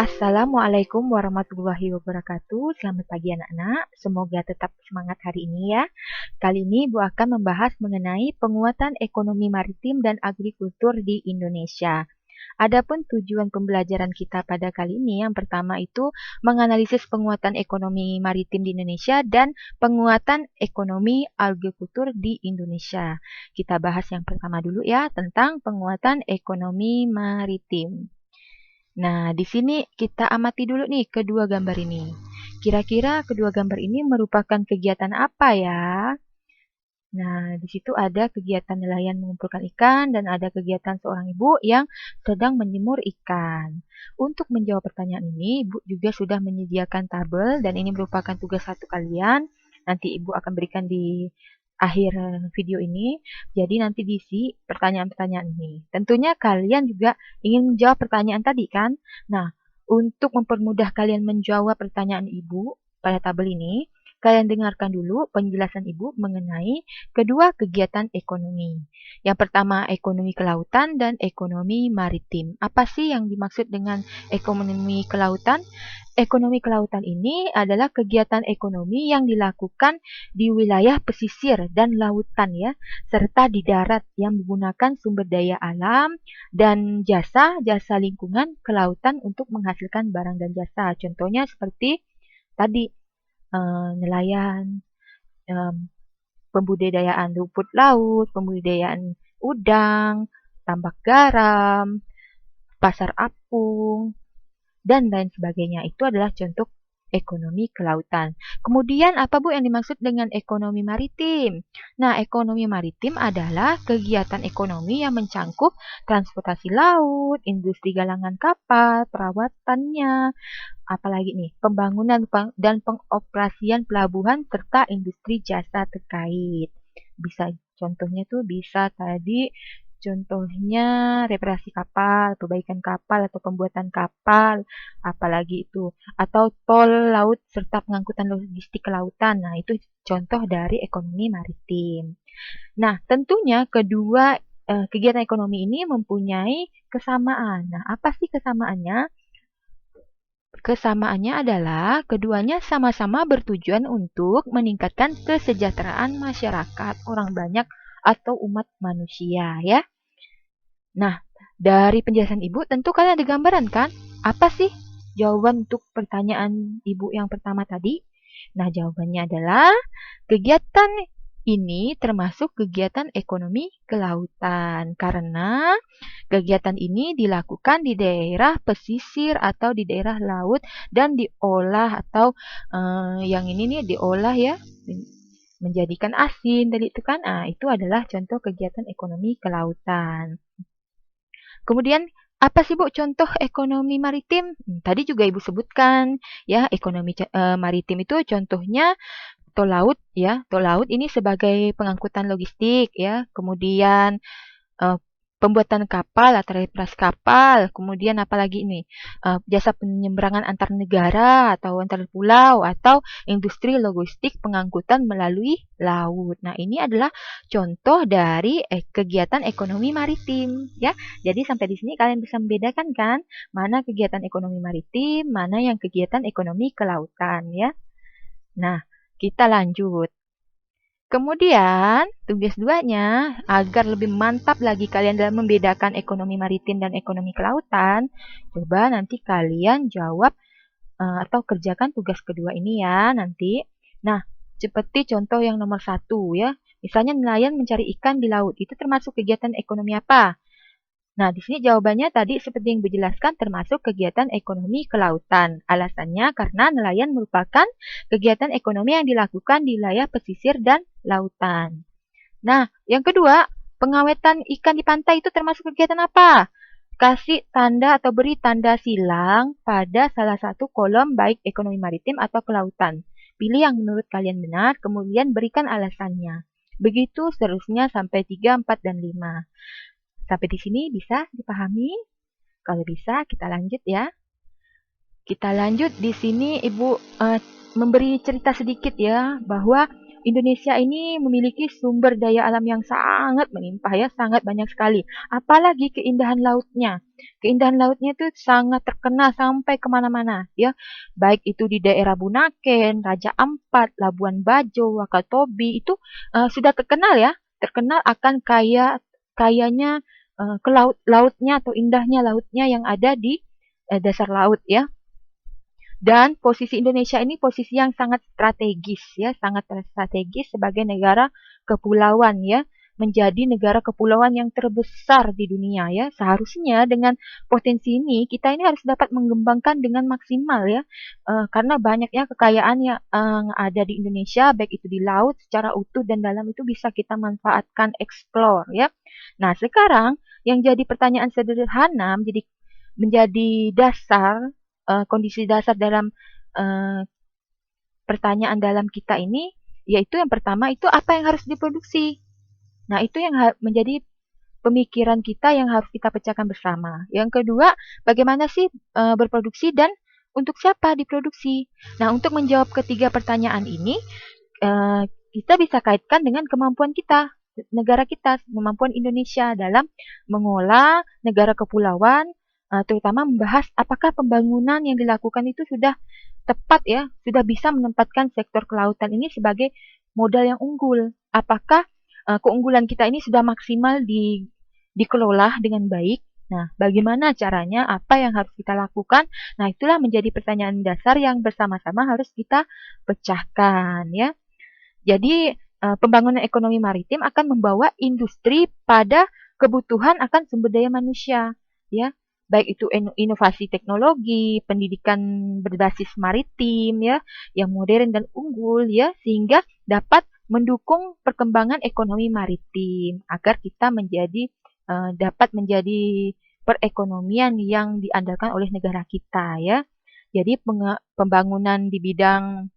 Assalamualaikum warahmatullahi wabarakatuh. Selamat pagi anak-anak. Semoga tetap semangat hari ini ya. Kali ini Ibu akan membahas mengenai penguatan ekonomi maritim dan agrikultur di Indonesia. Adapun tujuan pembelajaran kita pada kali ini, yang pertama itu menganalisis penguatan ekonomi maritim di Indonesia dan penguatan ekonomi agrikultur di Indonesia. Kita bahas yang pertama dulu ya, tentang penguatan ekonomi maritim. Nah, di sini kita amati dulu nih kedua gambar ini. Kira-kira kedua gambar ini merupakan kegiatan apa ya? Nah, di situ ada kegiatan nelayan mengumpulkan ikan dan ada kegiatan seorang ibu yang sedang menjemur ikan. Untuk menjawab pertanyaan ini, Ibu juga sudah menyediakan tabel dan ini merupakan tugas satu kalian. Nanti Ibu akan berikan di akhir video ini. Jadi nanti diisi pertanyaan-pertanyaan ini. Tentunya kalian juga ingin menjawab pertanyaan tadi kan? Nah, untuk mempermudah kalian menjawab pertanyaan Ibu pada tabel ini, kalian dengarkan dulu penjelasan Ibu mengenai kedua kegiatan ekonomi. Yang pertama ekonomi kelautan dan ekonomi maritim. Apa sih yang dimaksud dengan ekonomi kelautan? Ekonomi kelautan ini adalah kegiatan ekonomi yang dilakukan di wilayah pesisir dan lautan ya, serta di darat yang menggunakan sumber daya alam dan jasa lingkungan kelautan untuk menghasilkan barang dan jasa. Contohnya seperti tadi nelayan, pembudidayaan rumput laut, pembudidayaan udang, tambak garam, pasar apung, dan lain sebagainya. Itu adalah contoh ekonomi kelautan. Kemudian apa Bu yang dimaksud dengan ekonomi maritim? Nah, ekonomi maritim adalah kegiatan ekonomi yang mencangkup transportasi laut, industri galangan kapal, perawatannya, apalagi nih, pembangunan dan pengoperasian pelabuhan serta industri jasa terkait. Bisa contohnya tuh bisa tadi contohnya reparasi kapal, perbaikan kapal atau pembuatan kapal, apalagi itu, atau tol laut serta pengangkutan logistik ke lautan. Nah, itu contoh dari ekonomi maritim. Nah, tentunya kedua kegiatan ekonomi ini mempunyai kesamaan. Nah, apa sih kesamaannya? Kesamaannya adalah keduanya sama-sama bertujuan untuk meningkatkan kesejahteraan masyarakat, orang banyak atau umat manusia ya. Nah, dari penjelasan Ibu tentu kalian ada gambaran kan? Apa sih jawaban untuk pertanyaan Ibu yang pertama tadi? Nah, jawabannya adalah kegiatan ini termasuk kegiatan ekonomi kelautan karena kegiatan ini dilakukan di daerah pesisir atau di daerah laut dan diolah atau yang ini nih diolah ya menjadikan asin tadi itu kan. Nah, itu adalah contoh kegiatan ekonomi kelautan. Kemudian apa sih Bu contoh ekonomi maritim? Tadi juga Ibu sebutkan ya ekonomi maritim itu contohnya tol laut ya. Tol laut ini sebagai pengangkutan logistik ya. Kemudian pembuatan kapal atau reparasi kapal, kemudian apalagi ini jasa penyeberangan antar negara atau antar pulau atau industri logistik pengangkutan melalui laut. Nah, ini adalah contoh dari kegiatan ekonomi maritim ya. Jadi sampai di sini kalian bisa membedakan kan mana kegiatan ekonomi maritim, mana yang kegiatan ekonomi kelautan ya. Nah, kita lanjut. Kemudian, tugas 2-nya, agar lebih mantap lagi kalian dalam membedakan ekonomi maritim dan ekonomi kelautan, coba nanti kalian jawab atau kerjakan tugas kedua ini ya nanti. Nah, seperti contoh yang nomor 1 ya. Misalnya nelayan mencari ikan di laut, itu termasuk kegiatan ekonomi apa? Nah, di sini jawabannya tadi seperti yang dijelaskan termasuk kegiatan ekonomi kelautan. Alasannya karena nelayan merupakan kegiatan ekonomi yang dilakukan di wilayah pesisir dan lautan. Nah, yang kedua, pengawetan ikan di pantai itu termasuk kegiatan apa? Kasih tanda atau beri tanda silang pada salah satu kolom baik ekonomi maritim atau kelautan. Pilih yang menurut kalian benar, kemudian berikan alasannya. Begitu seterusnya sampai 3, 4, dan 5. Sampai di sini bisa dipahami? Kalau bisa, kita lanjut ya. Kita lanjut di sini Ibu memberi cerita sedikit ya bahwa Indonesia ini memiliki sumber daya alam yang sangat melimpah ya, sangat banyak sekali. Apalagi keindahan lautnya. Keindahan lautnya itu sangat terkenal sampai kemana-mana ya. Baik itu di daerah Bunaken, Raja Ampat, Labuan Bajo, Wakatobi itu sudah terkenal ya. Terkenal akan kayanya ke lautnya atau indahnya lautnya yang ada di dasar laut ya. Dan posisi Indonesia ini posisi yang sangat strategis ya, sangat strategis sebagai negara kepulauan ya, menjadi negara kepulauan yang terbesar di dunia ya. Seharusnya dengan potensi ini kita ini harus dapat mengembangkan dengan maksimal ya, karena banyaknya kekayaan yang ada di Indonesia baik itu di laut secara utuh dan dalam itu bisa kita manfaatkan, explore ya. Nah sekarang yang jadi pertanyaan sederhana menjadi dasar kondisi dasar dalam uh, pertanyaan dalam kita ini, yaitu yang pertama itu apa yang harus diproduksi. Nah, itu yang menjadi pemikiran kita yang harus kita pecahkan bersama. Yang kedua, bagaimana sih berproduksi dan untuk siapa diproduksi? Nah, untuk menjawab ketiga pertanyaan ini, kita bisa kaitkan dengan kemampuan kita, negara kita, kemampuan Indonesia dalam mengolah negara kepulauan, terutama membahas apakah pembangunan yang dilakukan itu sudah tepat ya, sudah bisa menempatkan sektor kelautan ini sebagai modal yang unggul. Apakah keunggulan kita ini sudah maksimal dikelola dengan baik? Nah, bagaimana caranya? Apa yang harus kita lakukan? Nah, itulah menjadi pertanyaan dasar yang bersama-sama harus kita pecahkan ya. Jadi, pembangunan ekonomi maritim akan membawa industri pada kebutuhan akan sumber daya manusia ya. Baik itu inovasi teknologi, pendidikan berbasis maritim ya, yang modern dan unggul ya, sehingga dapat mendukung perkembangan ekonomi maritim agar kita dapat menjadi perekonomian yang diandalkan oleh negara kita ya. Jadi pembangunan di bidang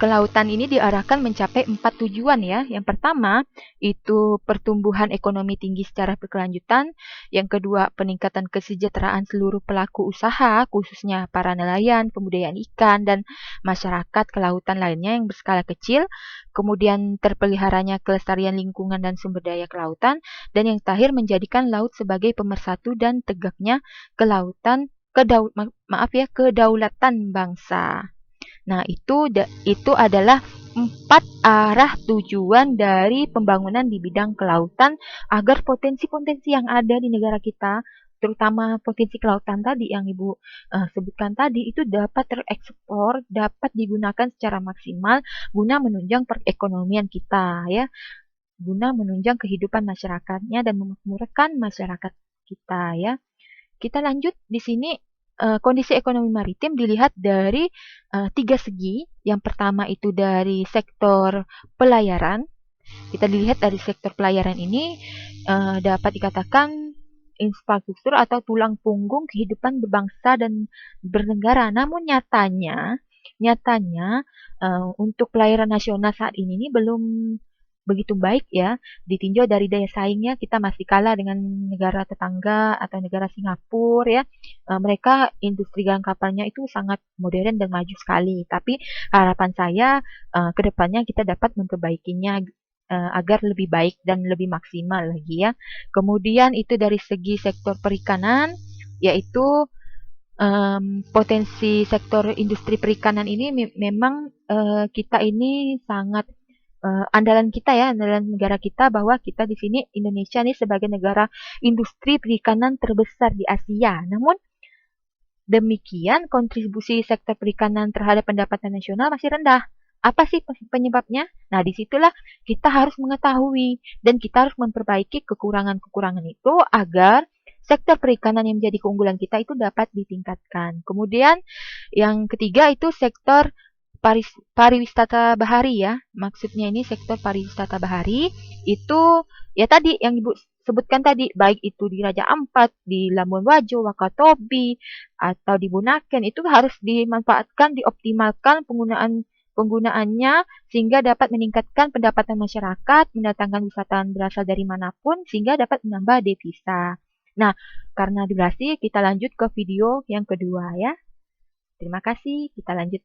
kelautan ini diarahkan mencapai 4 tujuan ya. Yang pertama, itu pertumbuhan ekonomi tinggi secara berkelanjutan. Yang kedua, peningkatan kesejahteraan seluruh pelaku usaha, khususnya para nelayan, pembudidaya ikan, dan masyarakat kelautan lainnya yang berskala kecil. Kemudian terpeliharanya kelestarian lingkungan dan sumber daya kelautan. Dan yang terakhir, menjadikan laut sebagai pemersatu dan tegaknya kedaulatan bangsa. Nah, itu adalah 4 arah tujuan dari pembangunan di bidang kelautan agar potensi-potensi yang ada di negara kita, terutama potensi kelautan tadi yang Ibu sebutkan tadi, itu dapat terekspor, dapat digunakan secara maksimal guna menunjang perekonomian kita ya, guna menunjang kehidupan masyarakatnya dan memakmurkan masyarakat kita ya. Kita lanjut di sini kondisi ekonomi maritim dilihat dari 3 segi. Yang pertama itu dari sektor pelayaran. Kita dilihat dari sektor pelayaran ini dapat dikatakan infrastruktur atau tulang punggung kehidupan berbangsa dan bernegara. Namun nyatanya untuk pelayaran nasional saat ini belum begitu baik ya, ditinjau dari daya saingnya kita masih kalah dengan negara tetangga atau negara Singapura ya. Mereka industri gang kapalnya itu sangat modern dan maju sekali. Tapi harapan saya ke depannya kita dapat memperbaikinya agar lebih baik dan lebih maksimal lagi ya. Kemudian itu dari segi sektor perikanan, yaitu potensi sektor industri perikanan ini memang kita ini sangat andalan kita ya, andalan negara kita bahwa kita di sini Indonesia nih sebagai negara industri perikanan terbesar di Asia. Namun demikian kontribusi sektor perikanan terhadap pendapatan nasional masih rendah. Apa sih penyebabnya? Nah, disitulah kita harus mengetahui dan kita harus memperbaiki kekurangan-kekurangan itu agar sektor perikanan yang menjadi keunggulan kita itu dapat ditingkatkan. Kemudian yang ketiga itu sektor pariwisata bahari ya. Maksudnya ini sektor pariwisata bahari itu ya tadi yang Ibu sebutkan tadi, baik itu di Raja Ampat, di Labuan Bajo, Wakatobi, atau di Bunaken, itu harus dimanfaatkan, dioptimalkan penggunaannya sehingga dapat meningkatkan pendapatan masyarakat, mendatangkan wisatawan berasal dari manapun sehingga dapat menambah devisa. Nah, karena durasi kita lanjut ke video yang kedua ya. Terima kasih, kita lanjut